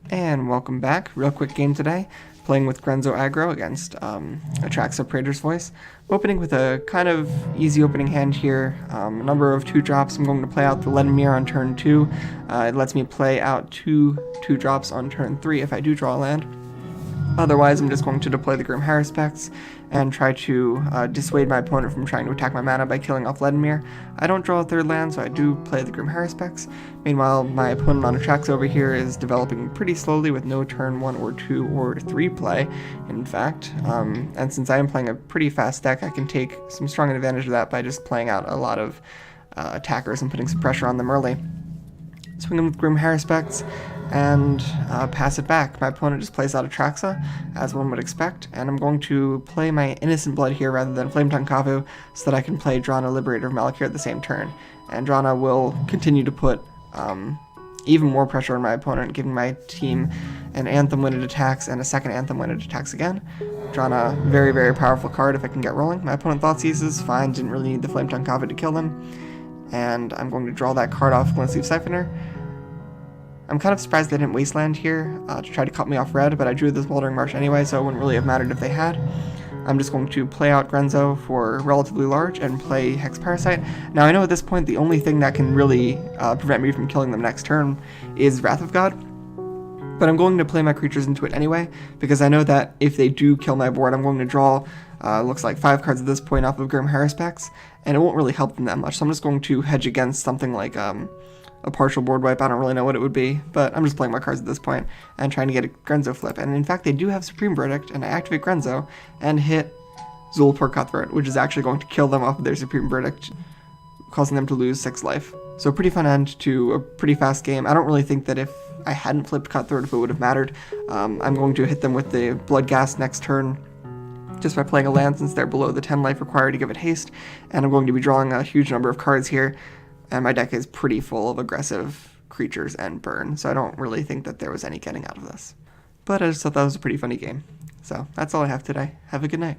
And welcome back. Real quick game today, playing with Grenzo Aggro against Atraxa Praetor's Voice. Opening with a kind of easy opening hand here, a number of 2-drops. I'm going to play out the Ledmir on turn 2. It lets me play out two 2-drops on turn 3 if I do draw a land. Otherwise, I'm just going to deploy the Grim Haruspex and try to dissuade my opponent from trying to attack my mana by killing off Ledmir. I don't draw a third land, so I do play the Grim Haruspex. Meanwhile, my opponent on Atraxa over here is developing pretty slowly with no turn 1 or 2 or 3 play, in fact. And since I am playing a pretty fast deck, I can take some strong advantage of that by just playing out a lot of attackers and putting some pressure on them early. Swing in with Grim Haruspex and pass it back. My opponent just plays out Atraxa, as one would expect, and I'm going to play my Innocent Blood here rather than Flametongue Kavu so that I can play Drana Liberator of Malakir at the same turn. And Drana will continue to put even more pressure on my opponent, giving my team an Anthem when it attacks and a second Anthem when it attacks again. Drana, very, very powerful card if I can get rolling. My opponent Thoughtseizes, fine, didn't really need the Flametongue Kavu to kill them. And I'm going to draw that card off Glintleaf Siphoner. I'm kind of surprised they didn't Wasteland here to try to cut me off red, but I drew this Moldering Marsh anyway, so it wouldn't really have mattered if they had. I'm just going to play out Grenzo for relatively large and play Hex Parasite. Now I know at this point the only thing that can really prevent me from killing them next turn is Wrath of God, but I'm going to play my creatures into it anyway, because I know that if they do kill my board, I'm going to draw, looks like 5 cards at this point off of Grim Haruspex, and it won't really help them that much, so I'm just going to hedge against something like a partial board wipe. I don't really know what it would be, but I'm just playing my cards at this point and trying to get a Grenzo flip. And in fact, they do have Supreme Verdict, and I activate Grenzo and hit Zulapur Cutthroat, which is actually going to kill them off of their Supreme Verdict, causing them to lose 6 life. So a pretty fun end to a pretty fast game. I don't really think that if I hadn't flipped Cutthroat, if it would have mattered. I'm going to hit them with the Bloodghast next turn, just by playing a land since they're below the 10 life required to give it haste, and I'm going to be drawing a huge number of cards here, and my deck is pretty full of aggressive creatures and burn, so I don't really think that there was any getting out of this. But I just thought that was a pretty funny game. So that's all I have today. Have a good night.